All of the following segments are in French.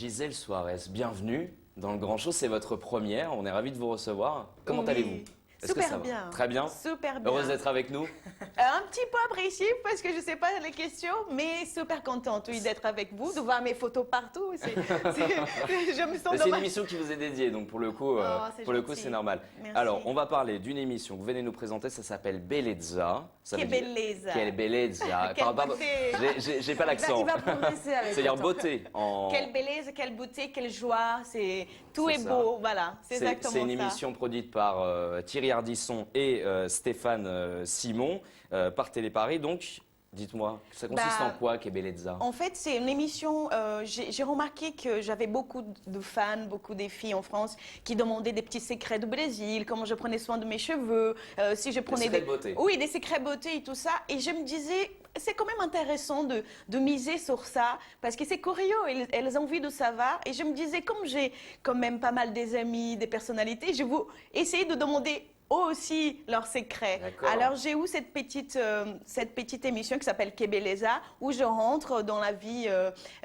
Gisèle Soares, bienvenue dans le Grand Show, c'est votre première, on est ravis de vous recevoir. Comment allez-vous? Est-ce que ça Super va? bien. Très bien. Super bien. Heureuse d'être avec nous. Un petit peu appréciée parce que je ne sais pas les questions, mais super contente oui, d'être avec vous, de voir mes photos partout. Je me sens C'est une émission qui vous est dédiée, donc pour le coup, c'est normal. Merci. Alors, on va parler d'une émission que vous venez nous présenter, ça s'appelle Bellezza. Quelle bellezza. Quelle bellezza. Quelle beauté. J'ai pas l'accent. Il va progresser avec C'est-à-dire le temps. beauté. Quelle bellezza, quelle beauté, quelle joie. Tout C'est est ça. beau, voilà. C'est exactement ça. C'est une émission produite par Thierry Ardisson et Stéphane Simon par Téléparis. Donc, dites-moi, ça consiste en quoi, Que Bellezza? En fait, c'est une émission, j'ai remarqué que j'avais beaucoup de fans, beaucoup des filles en France qui demandaient des petits secrets du Brésil, comment je prenais soin de mes cheveux, si je prenais secrets de beauté. Oui, des secrets beauté et tout ça. Et je me disais, c'est quand même intéressant de miser sur ça, parce que c'est curieux, elles ont envie de savoir. Et je me disais, comme j'ai quand même pas mal des amis, des personnalités, je vais essayer de demander eux aussi leurs secrets. Alors j'ai eu cette petite émission qui s'appelle Que Bellezza, où je rentre dans la vie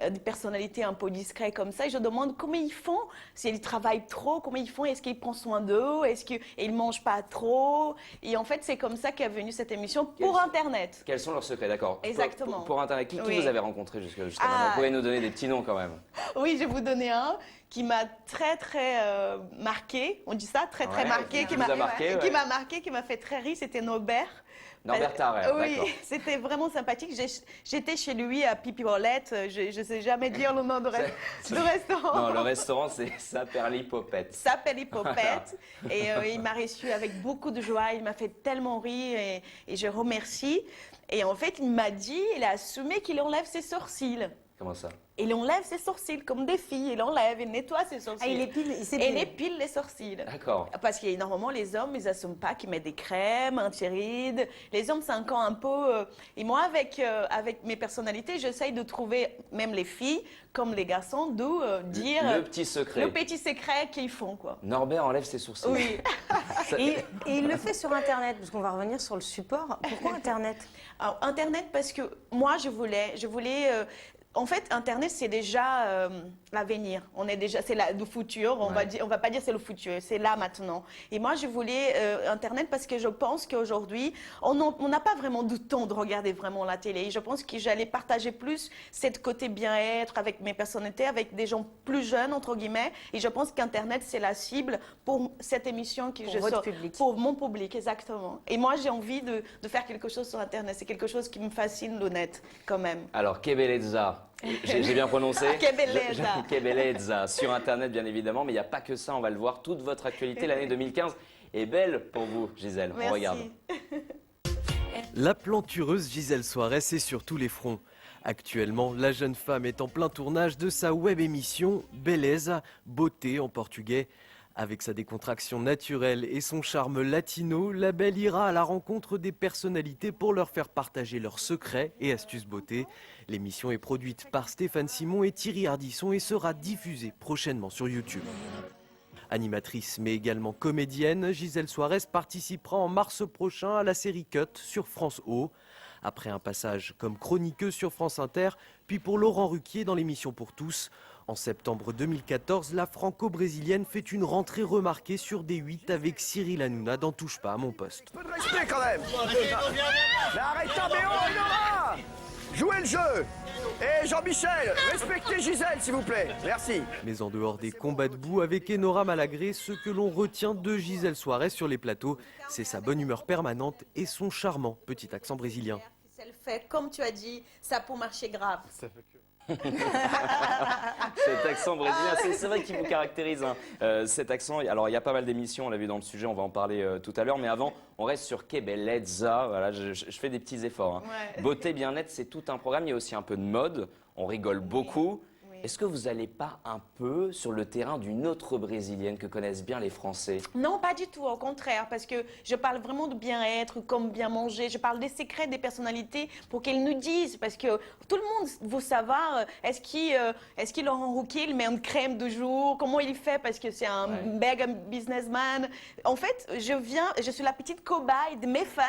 des personnalités un peu discrètes comme ça et je demande comment ils font, s'ils travaillent trop, comment ils font, est-ce qu'ils prennent soin d'eux, est-ce qu'ils ne mangent pas trop. Et en fait c'est comme ça qu'est venue cette émission pour Internet. Quels sont leurs secrets, d'accord? Exactement. Pour Internet, qui Oui. vous avez rencontré jusqu'à maintenant? Vous pouvez nous donner des petits noms quand même. Oui, je vais vous donner un qui m'a très marqué, on dit ça, très marqué, qui m'a marqué, qui m'a fait très rire, c'était Norbert. Norbert Tarrer, oui, d'accord. c'était vraiment sympathique. J'étais chez lui à Pipirolette, je ne sais jamais dire le nom de restaurant. Non, le restaurant c'est Saperlipopette. Saperlipopette. Et il m'a reçu avec beaucoup de joie, il m'a fait tellement rire et je remercie. Et en fait, il m'a dit, il a assumé qu'il enlève ses sourcils. Comment ça? Il enlève ses sourcils comme des filles, il enlève, il nettoie ses sourcils. Ah, il épile les sourcils. D'accord. Parce que normalement, les hommes, ils n'assument pas qu'ils mettent des crèmes, anti-rides. Les hommes, c'est encore un peu... Et moi, avec mes personnalités, j'essaye de trouver, même les filles, comme les garçons, de dire... Le petit secret. Le petit secret qu'ils font, quoi. Norbert enlève ses sourcils. Oui. Et il le fait sur Internet, parce qu'on va revenir sur le support. Pourquoi Internet? Alors, Internet, parce que moi, je voulais en fait, Internet, c'est déjà l'avenir. C'est le futur. On va pas dire c'est le futur, c'est là maintenant. Et moi, je voulais Internet parce que je pense qu'aujourd'hui, on n'a pas vraiment du temps de regarder vraiment la télé. Et je pense que j'allais partager plus cette côté bien-être avec mes personnalités, avec des gens plus jeunes, entre guillemets. Et je pense qu'Internet, c'est la cible pour cette émission que je sors. Pour mon public, exactement. Et moi, j'ai envie de faire quelque chose sur Internet. C'est quelque chose qui me fascine, le net, quand même. Alors, Que Bellezza. J'ai bien prononcé. Que Bellezza. Que Bellezza. Sur Internet, bien évidemment. Mais il n'y a pas que ça, on va le voir. Toute votre actualité, l'année 2015, est belle pour vous, Gisèle. Merci. On regarde. La plantureuse Gisèle Soares est sur tous les fronts. Actuellement, la jeune femme est en plein tournage de sa web émission Bellezza, beauté en portugais. Avec sa décontraction naturelle et son charme latino, la belle ira à la rencontre des personnalités pour leur faire partager leurs secrets et astuces beauté. L'émission est produite par Stéphane Simon et Thierry Ardisson et sera diffusée prochainement sur YouTube. Animatrice mais également comédienne, Gisèle Soares participera en mars prochain à la série Cut sur France O. Après un passage comme chroniqueuse sur France Inter, puis pour Laurent Ruquier dans l'émission Pour tous. En septembre 2014, la franco-brésilienne fait une rentrée remarquée sur D8 avec Cyril Hanouna dans Touche pas à mon poste. Un peu de respect quand même. Mais arrête ta BO, Nora. Jouez le jeu. Et Jean-Michel, respectez Gisèle s'il vous plaît. Merci. Mais en dehors des combats de boue avec Enora Malagré, ce que l'on retient de Gisèle Soares sur les plateaux, c'est sa bonne humeur permanente et son charmant petit accent brésilien. Elle fait, comme tu as dit, ça peut marcher grave. Cet accent brésilien, c'est vrai qu'il vous caractérise. Hein. Cet accent, alors il y a pas mal d'émissions, on l'a vu dans le sujet, on va en parler tout à l'heure. Mais avant, on reste sur Que Bellezza. Voilà, je fais des petits efforts. Hein. Ouais. Beauté, bien-être, c'est tout un programme. Il y a aussi un peu de mode. On rigole beaucoup. Oui. Est-ce que vous n'allez pas un peu sur le terrain d'une autre brésilienne que connaissent bien les Français? Non, pas du tout, au contraire, parce que je parle vraiment de bien-être, comme bien manger, je parle des secrets des personnalités pour qu'elles nous disent, parce que tout le monde veut savoir, est-ce qu'il Laurent Ruquier, il met une crème de jour, comment il fait, parce que c'est un mega businessman. En fait, je suis la petite cobaye de mes fans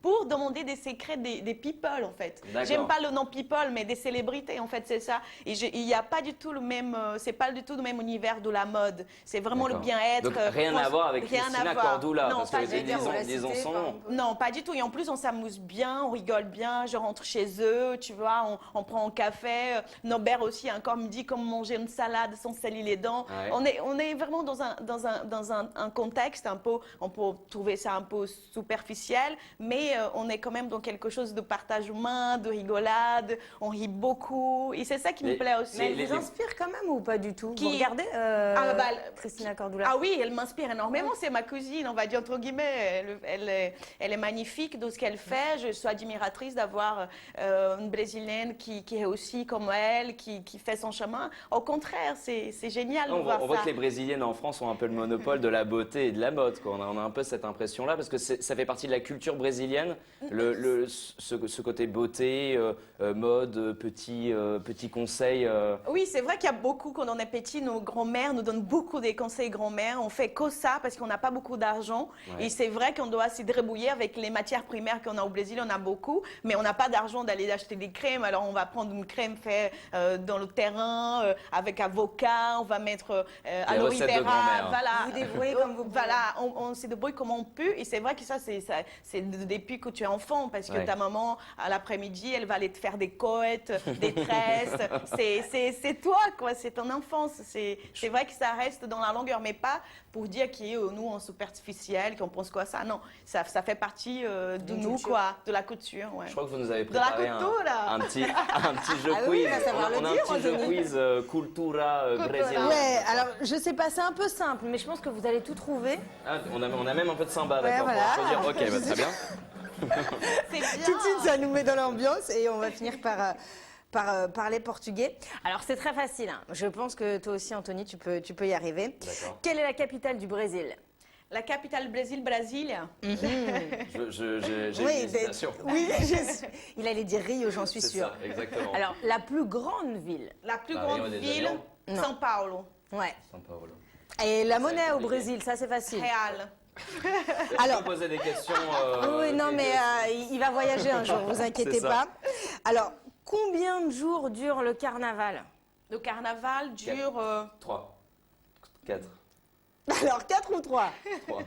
pour demander des secrets des people, en fait. D'accord. J'aime pas le nom people, mais des célébrités, en fait, c'est ça. Et il n'y a pas du tout le même, c'est pas du tout le même univers de la mode. C'est vraiment le D'accord. bien-être. Donc rien à voir avec rien à Christina voir. Cordula, Non, parce pas que du tout. disons son nom. Non, pas du tout. Et en plus, on s'amuse bien, on rigole bien. Je rentre chez eux, tu vois, on prend un café. Norbert aussi, encore me dit comment manger une salade sans salir les dents. Ouais. On est vraiment dans un contexte un peu, on peut trouver ça un peu superficiel, mais on est quand même dans quelque chose de partage humain, de rigolade. On rit beaucoup. Et c'est ça qui me plaît aussi. Mais elle vous inspire quand même ou pas du tout? Qui? Vous regardez Christina Cordula? Ah oui, elle m'inspire énormément. C'est ma cousine, on va dire entre guillemets. Elle est magnifique de ce qu'elle fait. Je suis admiratrice d'avoir une Brésilienne qui est aussi comme elle, qui fait son chemin. Au contraire, c'est génial de voir On voit ça. que les Brésiliennes en France ont un peu le monopole de la beauté et de la mode, quoi. On a un peu cette impression-là, parce que ça fait partie de la culture brésilienne, ce côté beauté, mode, petits conseils. Oui, c'est vrai qu'il y a beaucoup, quand on est petit, nos grands-mères nous donnent beaucoup des conseils grand-mères. On fait que ça parce qu'on n'a pas beaucoup d'argent. Ouais. Et c'est vrai qu'on doit s'y débrouiller avec les matières primaires qu'on a au Brésil. On a beaucoup, mais on n'a pas d'argent d'aller acheter des crèmes. Alors on va prendre une crème faite dans le terrain avec avocat. On va mettre aloe recettes de vera. grand-mère. Voilà. Vous débrouillez comme vous pouvez. Voilà, on se débrouille comme on peut. Et c'est vrai que ça, c'est depuis que tu es enfant, parce que Ouais. ta maman, à l'après-midi, elle va aller te faire des côtes, des tresses. C'est toi, quoi. C'est ton enfance. C'est vrai que ça reste dans la longueur, mais pas pour dire que nous, on est superficiel, qu'on pense quoi ça. Non, ça fait partie de nous, culture. quoi, de la couture. Ouais. Je crois que vous nous avez De la préparé culture. un petit jeu Ah oui, quiz. il va savoir On le a un dire, petit jeu Anthony. quiz cultura brésilienne. Ouais, alors je sais pas, c'est un peu simple, mais je pense que vous allez tout trouver. Ah, on a même un peu de samba, Ouais, d'accord. voilà. Pour choisir. Ok, bah, très bien. C'est bien. Tout de suite, ça nous met dans l'ambiance et on va finir par parler portugais. Alors c'est très facile, hein. Je pense que toi aussi, Anthony, tu peux y arriver. D'accord. Quelle est la capitale du Brésil? La capitale Brésil, Brasilia. J'ai Oui, une hésitation. oui, il allait dire Rio, j'en suis C'est sûre. ça, exactement. Alors, la plus grande ville? La plus Bah, grande Rio de ville, Janeiro. Non. São Paulo. Ouais. São Paulo. Et la monnaie au compliqué. Brésil, ça c'est facile. Real. Alors, Je peux poser des questions. oui, non, mais il va voyager un jour, vous inquiétez C'est ça. pas. Alors, combien de jours dure le carnaval? Le carnaval dure 3, 4, Alors, 4 ou 3? 3,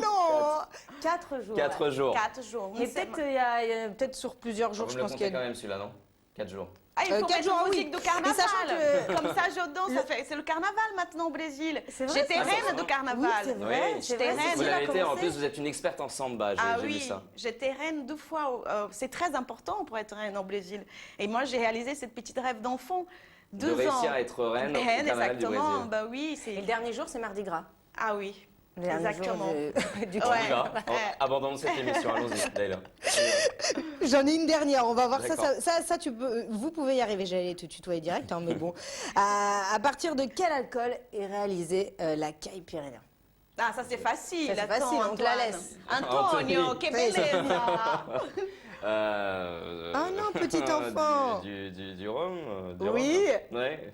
Non, 4 jours. 4 jours. 4 jours. Mais peut-être il y a peut-être sur plusieurs jours, Vous je me le pense qu'il comptez y a... quand même celui-là, non 4 jours. Ah, il faut 4 mettre jours, une oui. musique de Et carnaval. sachant que- Comme ça, je danse. C'est le carnaval maintenant au Brésil. C'est vrai, J'étais ça, reine ça, de non carnaval. Oui, c'est vrai, Oui. c'est J'étais vrai. reine. Vous Cécile a l'avez été, en commencé. plus, vous êtes une experte en samba, Ah j'ai vu oui, ça. j'étais reine 2 fois. C'est très important pour être reine au Brésil. Et moi, j'ai réalisé cette petite rêve d'enfant. De 2 ans. réussir à être reine au Reine, carnaval du exactement. Brésil. Bah oui, Et le dernier jour, c'est Mardi Gras. Ah oui, Le dernier exactement. jour du On Ouais. y va. Ouais. Abandonnons cette émission, allons-y, Leïla. J'en ai une dernière, on va voir ça. D'accord. Ça, vous pouvez y arriver. J'allais te tutoyer direct, hein, mais bon. À partir de quel alcool est réalisée la caipirinha? Ah, ça c'est facile. Ça, c'est Attends, facile, on te la Antoine. laisse. Antonio, Anthony. que belleza. Ah non, petit enfant. Du rhum du Oui. rhum. Ouais.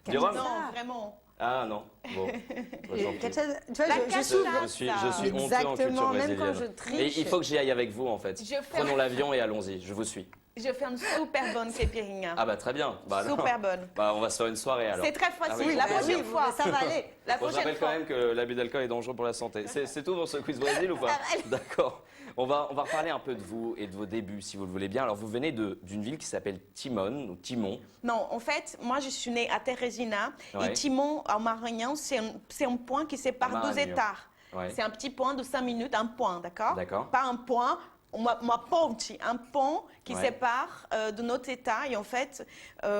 Du rhum. Non, vraiment. Ah non, bon. Moi, j'en fais. Tu vois, La je cachaça. suis... Je suis honteux en culture Exactement, même quand brésilienne. je triche. Et il faut que j'y aille avec vous en fait. Je fais- Prenons l'avion et allons-y, je vous suis. Je fais une super bonne caipirinha. Ah bah très bien. Bah, alors. Super bonne. Bah, on va se faire une soirée alors. C'est très facile. Ah oui, La bah prochaine oui, fois. ça va aller. La Bon, je prochaine rappelle quand fois. même que l'abus d'alcool est dangereux pour la santé. C'est tout pour ce quiz Brésil ou pas D'accord. On va reparler un peu de vous et de vos débuts si vous le voulez bien. Alors vous venez d'une ville qui s'appelle Timon ou Timon. Non, en fait, moi je suis née à Teresina Ouais. et Timon, en Maranhão, c'est un point qui sépare Maranhão. 2 États. Ouais. C'est un petit point de 5 minutes, un point, d'accord? D'accord. Pas un point, uma ponte, un pont qui Ouais. sépare de notre État. Et en fait,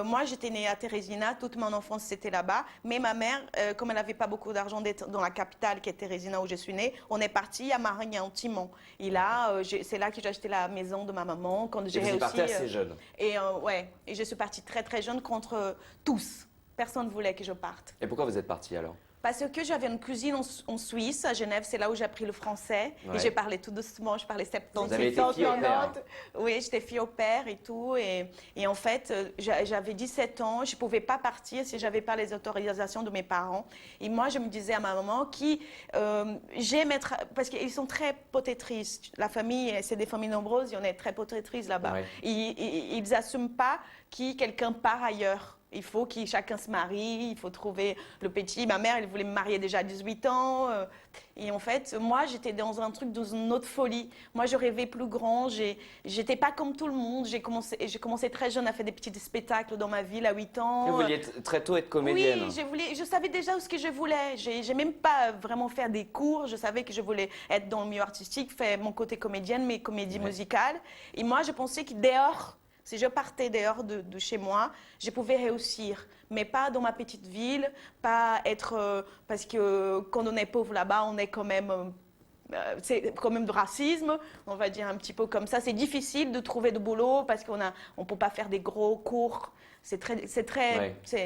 moi j'étais née à Teresina, toute mon enfance c'était là-bas. Mais ma mère, comme elle n'avait pas beaucoup d'argent d'être dans la capitale qui est Teresina où je suis née, on est parti à Maranhão, Timon. Et là, c'est là que j'ai acheté la maison de ma maman quand Et j'ai vous y réussi. partez assez jeune. Et ouais, et je suis partie très très jeune contre tous. Personne ne voulait que je parte. Et pourquoi vous êtes parti alors Parce que j'avais une cousine en Suisse, à Genève, c'est là où j'ai appris le français. Ouais. Et j'ai parlé tout doucement, je parlais 70, Vous avez été fille au père. Oui, j'étais fille au père et tout. Et en fait, j'avais 17 ans, je ne pouvais pas partir si je n'avais pas les autorisations de mes parents. Et moi, je me disais à ma maman j'aime être... Parce qu'ils sont très protectrices. La famille, c'est des familles nombreuses, et on est très protectrices là-bas. Ouais. Ils n'assument pas que quelqu'un part ailleurs. Il faut que chacun se marie, il faut trouver le petit. Ma mère, elle voulait me marier déjà à 18 ans. Et en fait, moi, j'étais dans un truc, dans une autre folie. Moi, je rêvais plus grand. J'étais pas comme tout le monde. J'ai commencé très jeune à faire des petits spectacles dans ma ville à 8 ans. Vous vouliez très tôt être comédienne. Oui, je savais déjà ce que je voulais. J'ai même pas vraiment faire des cours. Je savais que je voulais être dans le milieu artistique, faire mon côté comédienne, mes comédies musicales. Et moi, je pensais que dehors, si je partais dehors de chez moi, je pouvais réussir, mais pas dans ma petite ville, pas être... parce que quand on est pauvre là-bas, on est quand même... c'est quand même du racisme, on va dire un petit peu comme ça. C'est difficile de trouver de boulot parce qu'on ne peut pas faire des gros cours. C'est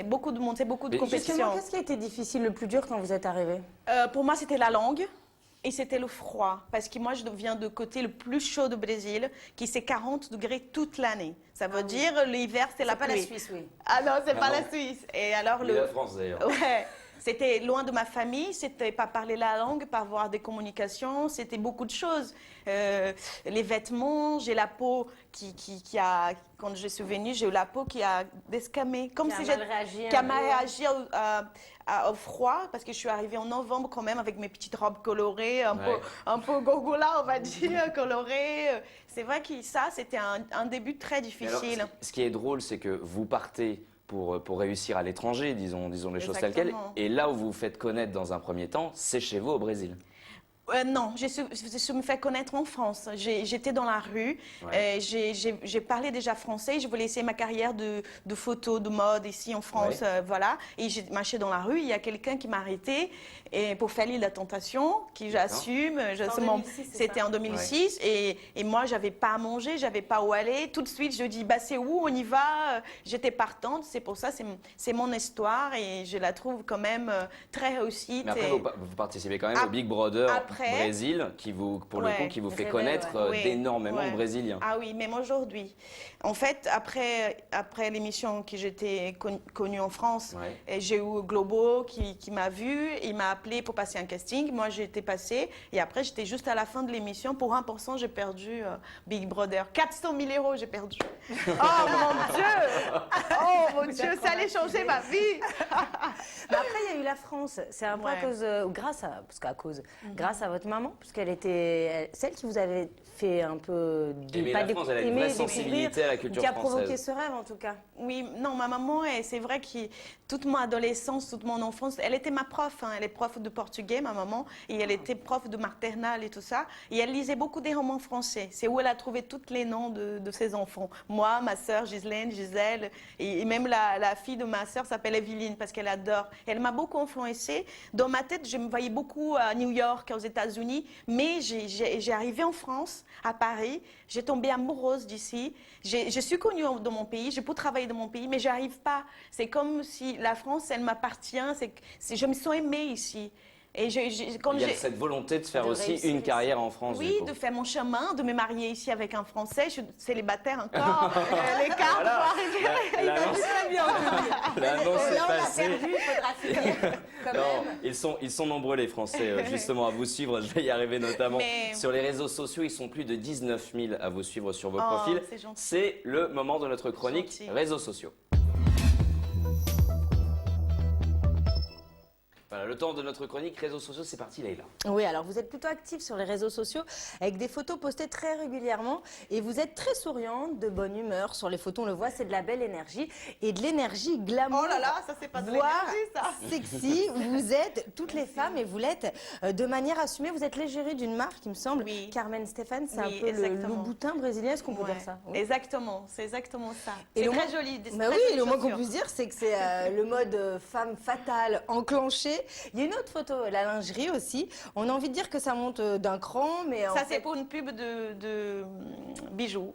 beaucoup de monde, c'est beaucoup de compétition. Justement, qu'est-ce qui a été difficile, le plus dur quand vous êtes arrivée? Pour moi, c'était la langue. Et c'était le froid, parce que moi, je viens du côté le plus chaud du Brésil, qui c'est 40 degrés toute l'année. Ça veut dire l'hiver, c'est la pluie. C'est pas la Suisse, oui. Ah non, c'est pas la Suisse. Et alors La France, d'ailleurs. Ouais. C'était loin de ma famille, c'était pas parler la langue, pas avoir des communications, c'était beaucoup de choses. Les vêtements, j'ai la peau qui a, quand je suis venue, j'ai eu la peau qui a descamé, comme qui si a mal réagi, qui a mal réagi au froid, parce que je suis arrivée en novembre quand même avec mes petites robes colorées, un peu gorgola, on va dire, colorées. C'est vrai que ça, c'était un début très difficile. Alors, ce qui est drôle, c'est que vous partez pour réussir à l'étranger, disons les choses telles quelles. Et là où vous vous faites connaître dans un premier temps, c'est chez vous au Brésil. Non, je me fais connaître en France. J'étais dans la rue, j'ai parlé déjà français, je voulais essayer ma carrière de photo, de mode ici en France, voilà. Et j'ai marché dans la rue, il y a quelqu'un qui m'a arrêté pour faire l'île de la Tentation, qui j'assume. C'était en 2006 et moi, j'avais pas à manger, j'avais pas où aller. Tout de suite, je dis, bah, c'est où, on y va. J'étais partante, c'est pour ça, c'est mon histoire et je la trouve quand même très réussie. Mais après, vous participez quand même au Big Brother Brésil, qui vous, pour le coup, qui vous fait connaître d'énormément de Brésiliens. Ah oui, même aujourd'hui. En fait, après l'émission que j'étais connue en France, j'ai eu Globo qui m'a vue, il m'a appelé pour passer un casting. Moi, j'ai été passée et après, j'étais juste à la fin de l'émission. Pour 1%, j'ai perdu Big Brother. 400 000 euros, j'ai perdu. Oh mon Dieu! Oh mon Dieu, ça allait changer ma vie! Mais après, il y a eu la France. C'est un peu à cause, grâce à votre maman, puisqu'elle était celle qui vous avait fait un peu la France, elle a une vraie sensibilité à la culture qui a française. provoqué ce rêve en tout cas. Oui, non, ma maman, c'est vrai que toute mon adolescence, toute mon enfance, elle était ma prof. Hein, elle est prof de portugais, ma maman, et elle était prof de maternelle et tout ça. Et elle lisait beaucoup des romans français. C'est où elle a trouvé tous les noms de ses enfants. Moi, ma sœur Ghislaine, Gisèle, et même la fille de ma sœur s'appelle Evelyne parce qu'elle adore. Elle m'a beaucoup influencée. Dans ma tête, je me voyais beaucoup à New York, aux États-Unis, mais j'ai arrivé en France, à Paris, j'ai tombé amoureuse d'ici. Je suis connue dans mon pays, je peux travailler dans mon pays, mais j'arrive pas. C'est comme si la France, elle m'appartient. Je me sens aimée ici. Et quand il y a cette volonté de faire aussi une carrière en France. Oui, de faire mon chemin, de me marier ici avec un Français. Je suis célibataire encore. Les cartes pour arriver. L'annonce est passée. Il faudra finir quand même. Ils sont nombreux les Français justement à vous suivre. Je vais y arriver notamment sur les réseaux sociaux. Ils sont plus de 19 000 à vous suivre sur vos profils. C'est le moment de notre chronique réseaux sociaux. Voilà, le temps de notre chronique réseaux sociaux, c'est parti Leïla. Oui, alors vous êtes plutôt active sur les réseaux sociaux avec des photos postées très régulièrement et vous êtes très souriante, de bonne humeur sur les photos, on le voit, c'est de la belle énergie et de l'énergie glamour. Oh là là, ça c'est pas de l'énergie ça. Sexy, vous êtes toutes les femmes et vous l'êtes de manière assumée. Vous êtes l'égérie d'une marque, il me semble, Carmen Stéphane, c'est un peu le boutin brésilien, est-ce qu'on peut dire ça? Exactement, c'est exactement ça. C'est très joli. Bah oui, le moins qu'on puisse dire, c'est que c'est le mode femme fatale enclenché. Il y a une autre photo, la lingerie aussi. On a envie de dire que ça monte d'un cran, mais ça c'est pour une pub de bijoux.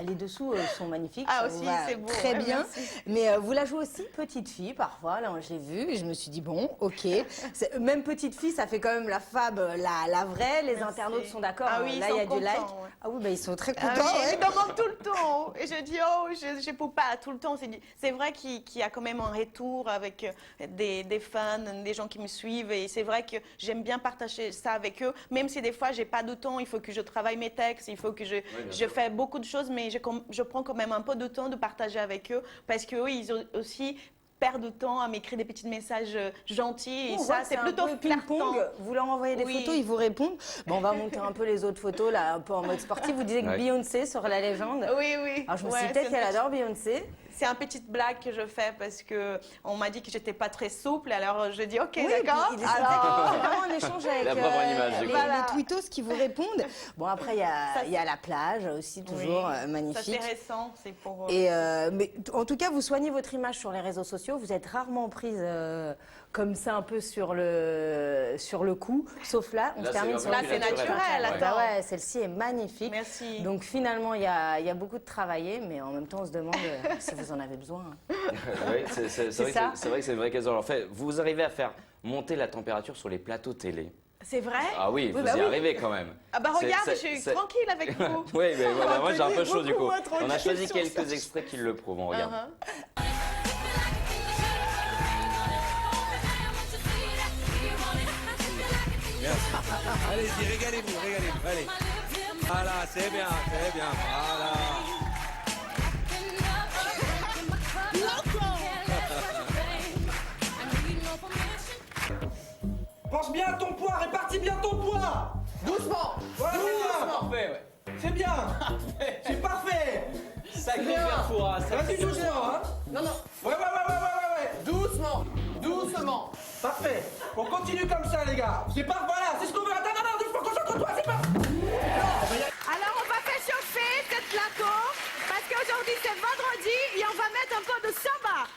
les dessous sont magnifiques. Ah ça aussi, vous va c'est beau, très ouais, bien. merci. Mais vous la jouez aussi petite fille parfois. Là, je l'ai vu et je me suis dit bon, ok. Même petite fille, ça fait quand même la fab, la vraie. Les Merci. internautes sont d'accord. Ah oui, là, ils il y a sont du like. contents, ouais. Ah oui, ils sont très Ah contents. oui, ouais. ils demandent tout le temps. Et je dis, oh, je ne peux pas tout le temps. C'est vrai qu'il y a quand même un retour avec des fans, des gens qui me suivent. Et c'est vrai que j'aime bien partager ça avec eux. Même si des fois, je n'ai pas de temps, il faut que je travaille mes textes, il faut que je fais beaucoup de choses. Mais je prends quand même un peu de temps de partager avec eux. Parce qu'eux, ils ont aussi perdent de temps à m'écrire des petits messages gentils. Et On voit ça, que c'est plutôt un peu ping-pong. flirtant. Vous leur envoyez des Oui. photos, ils vous répondent. Bon, on va monter un peu les autres photos, là, un peu en mode sportif. Vous disiez que Ouais. Beyoncé sur la légende. Oui, oui. Alors, je me suis Ouais, dit peut-être c'est qu'elle adore Beyoncé. C'est une petite blague que je fais parce qu'on m'a dit que j'étais pas très souple. Alors je dis ok, Oui, d'accord. puis, c'est Alors, vraiment un échange avec La preuve en image, du coup. les tweetos qui vous répondent. Bon, après, il y a la plage aussi, toujours oui, ça magnifique. c'est récent, c'est pour. Et mais en tout cas, vous soignez votre image sur les réseaux sociaux. Vous êtes rarement prise comme ça, un peu sur le coup. Sauf là, on Là, se termine c'est sur Là, c'est naturel. Ouais. Attends. Ouais, celle-ci est magnifique. Merci. Donc finalement, il y a beaucoup de travailler, mais en même temps, on se demande si vous en avez besoin. Oui, c'est vrai, ça. c'est vrai que c'est une vraie question. En fait, vous arrivez à faire monter la température sur les plateaux télé. C'est vrai. Ah oui, vous bah y oui. arrivez quand même. Ah bah C'est- regarde, c'est- je suis c'est- tranquille avec vous. Oui, mais voilà, moi j'ai un peu chaud du coup. Beaucoup moins On a tranquille choisi sur quelques ça. extraits qui le prouvent. On regarde. Uh-huh. Allez-y, régalez-vous, régalez-vous, allez. Voilà, c'est bien, voilà. Pense bien à ton poids, répartis bien ton poids. Doucement. Voilà, c'est bien. Parfait, ouais. C'est bien. C'est parfait. Sacré bien. Berfoura, Vas-y doucement, hein. Non, non. Ouais. Doucement. Doucement. Parfait. On continue comme ça, les gars. C'est pas, voilà, c'est ce qu'on veut. Attends, non, doucement, concentre-toi, c'est pas. Alors on va faire chauffer cette plateau parce qu'aujourd'hui c'est vendredi et on va mettre un peu de samba.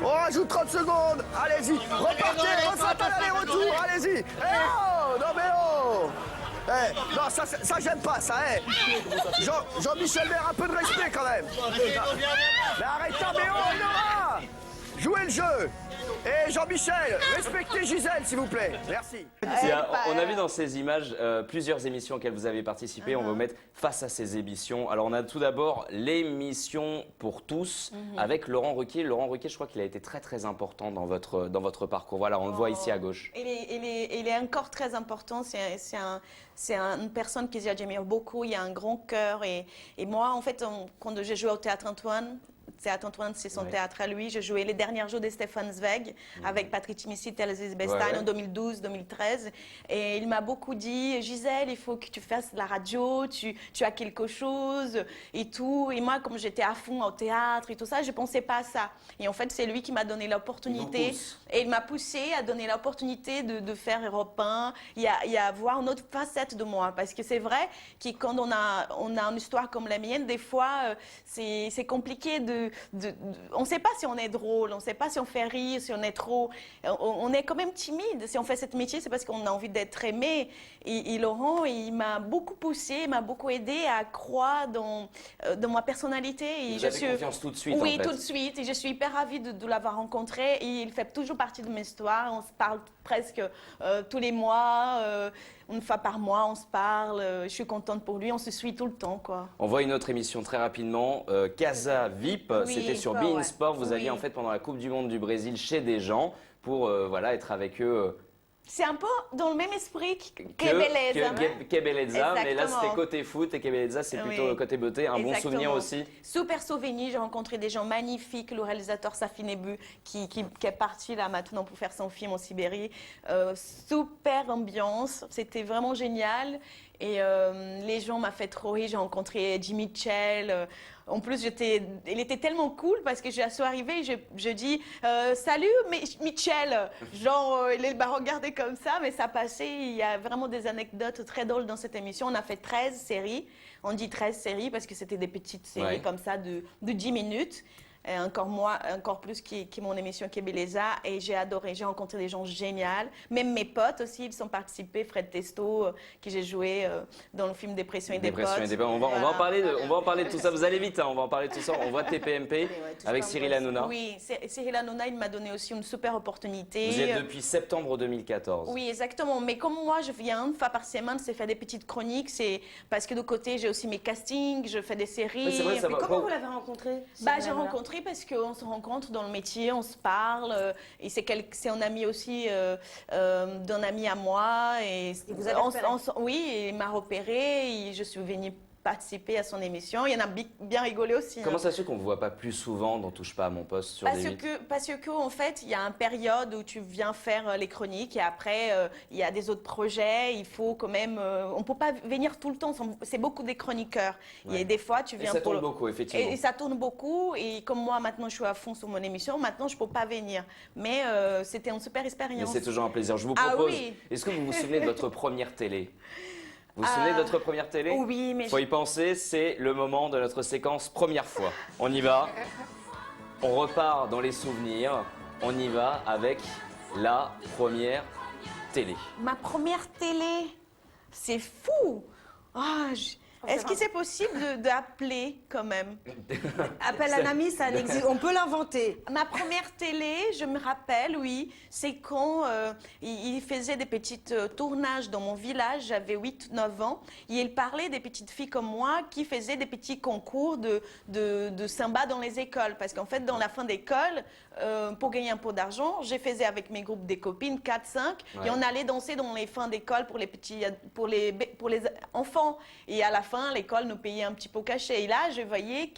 On rajoute 30 secondes. Allez-y, repartez, refaites un aller-retour, allez-y. Eh oh, non mais oh. Eh, non, ça j'aime pas, ça, Jean-Michel Maire, un peu de respect quand même. Mais arrête, mais oh, Nora. Jouez le jeu. Et Jean-Michel, respectez Gisèle, s'il vous plaît. Merci. On a vu dans ces images plusieurs émissions auxquelles vous avez participé. On va vous mettre face à ces émissions. Alors, on a tout d'abord l'émission pour tous avec Laurent Ruquier. Laurent Ruquier, je crois qu'il a été très très important dans votre parcours. Voilà, on le voit ici à gauche. Il est encore très important. C'est une personne que j'admire beaucoup. Il a un grand cœur. Et moi, en fait, quand j'ai joué au Théâtre Antoine, c'est son théâtre à lui. Je jouais les derniers jours de Stefan Zweig avec Patrick Timsit et Elizabeth Stein en 2012-2013. Et il m'a beaucoup dit, Gisèle, il faut que tu fasses de la radio, tu as quelque chose et tout. Et moi, comme j'étais à fond au théâtre et tout ça, je ne pensais pas à ça. Et en fait, c'est lui qui m'a donné l'opportunité. Et il m'a poussé à donner l'opportunité de faire Europe 1 et à voir une autre facette de moi. Parce que c'est vrai que quand on a une histoire comme la mienne, des fois, c'est compliqué on ne sait pas si on est drôle, on ne sait pas si on fait rire, si on est trop... On est quand même timide. Si on fait ce métier, c'est parce qu'on a envie d'être aimé. Et Laurent, il m'a beaucoup poussé, il m'a beaucoup aidé à croire dans ma personnalité. Et Vous avez confiance tout de suite, Oui, en fait. tout de suite. Et je suis hyper ravie de l'avoir rencontré. Et il fait toujours partie de mes histoires. On se parle presque tous les mois. Une fois par mois, on se parle. Je suis contente pour lui. On se suit tout le temps, quoi. On voit une autre émission très rapidement, Casa VIP, Oui, c'était sur Sport, Bein ouais. Sport. Vous alliez Oui. en fait pendant la Coupe du Monde du Brésil chez des gens pour voilà, être avec eux. C'est un peu dans le même esprit que Beleza. Que Beleza, mais là Exactement. c'était côté foot et que Beleza c'est Oui. plutôt côté beauté. Un bon Exactement. souvenir aussi. Super souvenir, j'ai rencontré des gens magnifiques, le réalisateur Safi Nebu qui est parti là maintenant pour faire son film en Sibérie. Super ambiance, c'était vraiment génial. Et les gens m'ont fait trop rire. J'ai rencontré Eddie Mitchell. En plus, il était tellement cool parce que je suis arrivée et je dis salut Mitchell. Genre, il m'a regardé comme ça, mais ça passait. Il y a vraiment des anecdotes très drôles dans cette émission. On a fait 13 séries. On dit 13 séries parce que c'était des petites séries comme ça de 10 minutes. Encore plus qui mon émission qui est Beleza, et j'ai adoré, j'ai rencontré des gens géniaux, même mes potes aussi, ils ont participé, Fred Testo, qui j'ai joué dans le film Dépression et des potes. On va en parler on va en parler de tout ça, vous allez vite, hein, on va en parler de tout ça, on voit TPMP avec Cyril Hanouna. Oui, Cyril Hanouna, il m'a donné aussi une super opportunité. Vous y êtes depuis septembre 2014. Oui, exactement, mais comme moi, je viens une fois par semaine, c'est faire des petites chroniques, c'est parce que de côté, j'ai aussi mes castings, je fais des séries. Mais c'est vrai, ça va. Comment vous l'avez rencontré? J'ai rencontré parce qu'on se rencontre dans le métier, on se parle, et c'est un ami aussi d'un ami à moi. Et vous avez repéré? Oui, il m'a repéré, et je suis venue participer à son émission. Il y en a bien rigolé aussi. Comment ça se fait qu'on ne vous voit pas plus souvent dans Touche pas à mon poste sur des Parce que en fait, il y a une période où tu viens faire les chroniques et après, il y a des autres projets. Il faut quand même... on ne peut pas venir tout le temps. C'est beaucoup des chroniqueurs. Ouais. Et des fois, tu viens et ça tourne beaucoup, effectivement. Et ça tourne beaucoup. Et comme moi, maintenant, je suis à fond sur mon émission. Maintenant, je ne peux pas venir. Mais c'était une super expérience. Mais c'est toujours un plaisir. Je vous propose... oui. Est-ce que vous vous souvenez de votre première télé? Vous vous souvenez de votre première télé? Oui, mais... Faut y penser, c'est le moment de notre séquence première fois. On y va. On repart dans les souvenirs. On y va avec la première télé. Ma première télé, c'est fou. Est-ce que c'est possible d'appeler quand même? Appel un ami, ça n'existe. On peut l'inventer. Ma première télé, je me rappelle, oui, c'est quand il faisait des petits tournages dans mon village, j'avais 8-9 ans, et il parlait des petites filles comme moi qui faisaient des petits concours de samba dans les écoles. Parce qu'en fait, dans la fin d'école, pour gagner un peu d'argent, je faisais avec mes groupes des copines, 4-5, et on allait danser dans les fins d'école pour les enfants. Et à la fin, l'école nous payait un petit peu caché. Et là, je voyais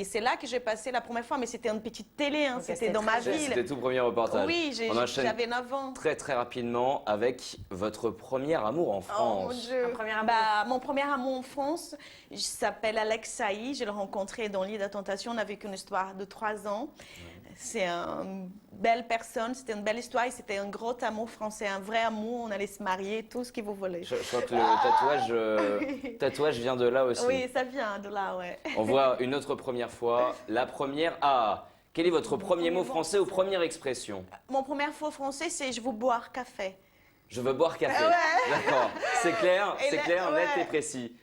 c'est là que j'ai passé la première fois, mais c'était une petite télé, hein, c'était dans ma ville. C'était tout premier reportage. Oui, j'avais 9 ans. Très très rapidement avec votre premier amour en France. Oh mon Dieu. Mon premier amour en France, il s'appelle Alex Saï. Je l'ai rencontré dans l'île de la Tentation. On a vécu une histoire de 3 ans. C'est une belle personne, c'était une belle histoire. C'était un gros amour français, un vrai amour. On allait se marier, tout ce que vous voulez. Je crois que le tatouage vient de là aussi. Oui, ça vient de là, ouais. On voit une autre première fois. La première. Ah, quel est votre premier mot français ou première expression? Mon premier mot français, c'est je veux boire café. Je veux boire café. Ouais. D'accord. C'est clair, Ouais. net et précis.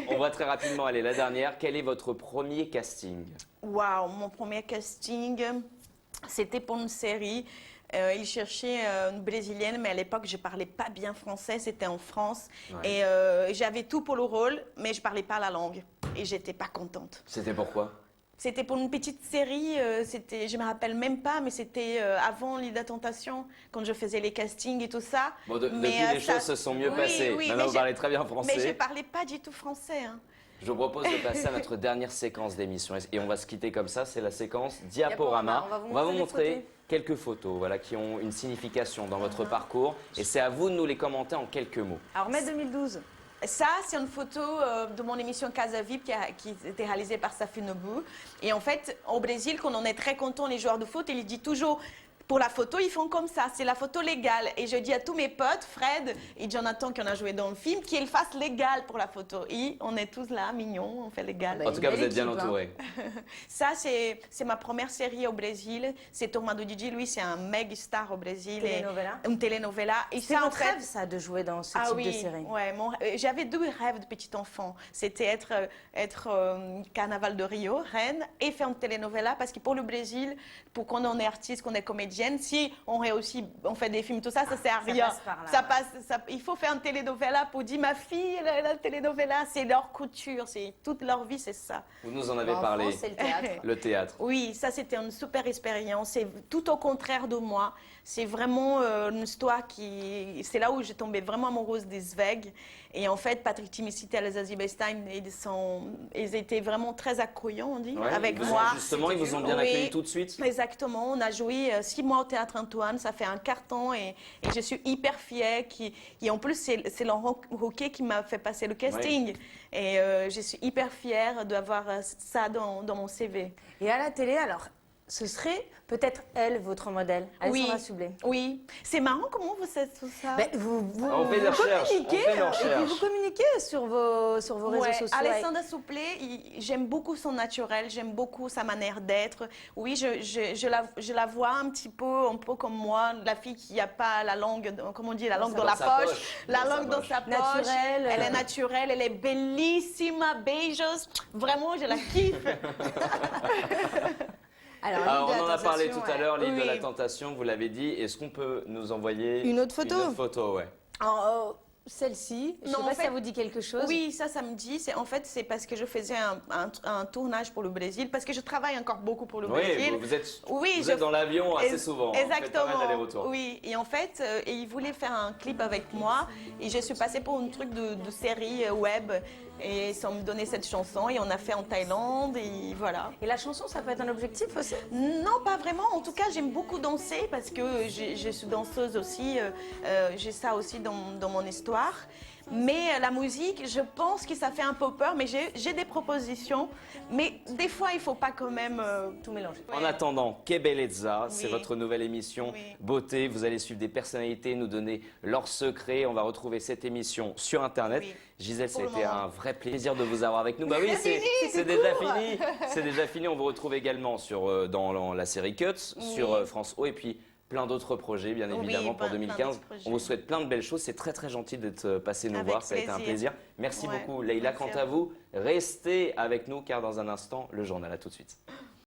On va très rapidement aller. La dernière. Quel est votre premier casting? Waouh, mon premier casting, c'était pour une série. Il cherchait une Brésilienne, mais à l'époque, je ne parlais pas bien français, c'était en France. Ouais. Et j'avais tout pour le rôle, mais je ne parlais pas la langue. Et je n'étais pas contente. C'était pourquoi? C'était pour une petite série, je ne me rappelle même pas, mais c'était avant l'île de la Tentation, quand je faisais les castings et tout ça. Bon, depuis, les choses se sont mieux passées. Oui, maintenant, vous parlez très bien français. Mais je ne parlais pas du tout français. Hein. Je vous propose de passer à notre dernière séquence d'émission. Et on va se quitter comme ça, c'est la séquence Diaporama. On va vous montrer quelques photos qui ont une signification dans votre parcours. Et c'est à vous de nous les commenter en quelques mots. Alors, mai 2012. Ça, c'est une photo de mon émission Casa VIP qui était réalisée par Safi Nobu. Et en fait, au Brésil, quand on est très content, les joueurs de foot, ils disent toujours... Pour la photo, ils font comme ça, c'est la photo légale. Et je dis à tous mes potes, Fred et Jonathan qui en a joué dans le film, qu'ils fassent légal pour la photo. Et on est tous là, mignons, on fait légal. En tout cas, vous êtes bien entourés. Ça, c'est ma première série au Brésil. C'est Tormado Didi, lui, c'est un méga star au Brésil. Telenovela. Une telenovela. C'est mon rêve, ça, de jouer dans ce type de série. Ouais, j'avais 2 rêves de petit enfant. C'était être Carnaval de Rio, reine, et faire une telenovela. Parce que pour le Brésil, pour qu'on en est artiste, qu'on est comédienne, si on réussit, on fait des films, tout ça, ça sert à rien. Il faut faire une telenovela pour dire ma fille, la telenovela, c'est leur couture, c'est toute leur vie, c'est ça. Vous nous en avez parlé. France, c'est le théâtre. Le théâtre. Oui, ça c'était une super expérience. C'est tout au contraire de moi. C'est vraiment une histoire c'est là où j'ai tombé vraiment amoureuse des Zweig. Et en fait, Patrick Timsit et Elsa Bestein, ils étaient vraiment très accueillants, on dit, Ouais, avec ils vous ont- moi. Justement, ils vous ont bien Oui. accueilli tout de suite. Exactement, on a joué 6 mois au Théâtre Antoine, ça fait un carton et je suis hyper fière. Et en plus, c'est Laurent Roquet qui m'a fait passer le casting. Et je suis hyper fière d'avoir ça dans mon CV. Et à la télé, alors, ce serait peut-être elle, votre modèle, Alessandra Sublet. Oui. C'est marrant comment vous savez tout ça. Ben, vous On fait des recherches, communiquez, on fait nos et puis recherches. vous communiquez sur vos réseaux Ouais, sociaux. Alessandra Sublet, j'aime beaucoup son naturel, j'aime beaucoup sa manière d'être. Oui, je la vois un peu comme moi, la fille qui n'a pas la langue, comment on dit, la langue dans la sa poche, poche. la Dans sa langue dans poche. sa poche. Naturelle. Elle est naturelle, elle est bellissima, beijos. Vraiment, je la kiffe. Alors, Alors, l'île de on en la a parlé Tentation, tout à l'heure, l'île de Oui. la tentation, vous l'avez dit. Est-ce qu'on peut nous envoyer Une autre photo Une autre photo, ouais. Alors, celle-ci, je ne sais Non, pas en si fait- ça vous dit quelque chose. Oui, ça me dit. C'est parce que je faisais un tournage pour le Brésil, parce que je travaille encore beaucoup pour le Oui, Brésil. vous êtes, Oui, vous je- êtes dans l'avion assez Ex- souvent. Hein. Vous faites pas mal Exactement. d'allers-retours. Oui, et en fait, ils voulaient faire un clip avec moi et je suis passée pour un truc de série web et ils ont me donné cette chanson et on a fait en Thaïlande et voilà. Et la chanson, ça peut être un objectif aussi. Non, pas vraiment. En tout cas, j'aime beaucoup danser parce que je suis danseuse aussi. J'ai ça aussi dans mon histoire. Mais la musique, je pense que ça fait un peu peur, mais j'ai des propositions. Mais des fois, il ne faut pas quand même Tout mélanger. En attendant, Que Bellezza, c'est Oui. votre nouvelle émission Oui. beauté. Vous allez suivre des personnalités, nous donner leurs secrets. On va retrouver cette émission sur Internet. Oui. Gisèle, Pour ça a le été moment. un vrai plaisir de vous avoir avec nous. Bah oui, c'est déjà fini. C'est déjà fini. On vous retrouve également dans la série Cuts, sur France O et puis plein d'autres projets, bien Oui, évidemment, pour plein 2015. d'autres projets. On vous souhaite plein de belles choses. C'est très, très gentil d'être passé nous Avec voir. Ça a été un plaisir. plaisir. Merci Ouais. beaucoup, Leïla. Merci Quant à à vous, restez avec nous car dans un instant, le journal. À tout de suite.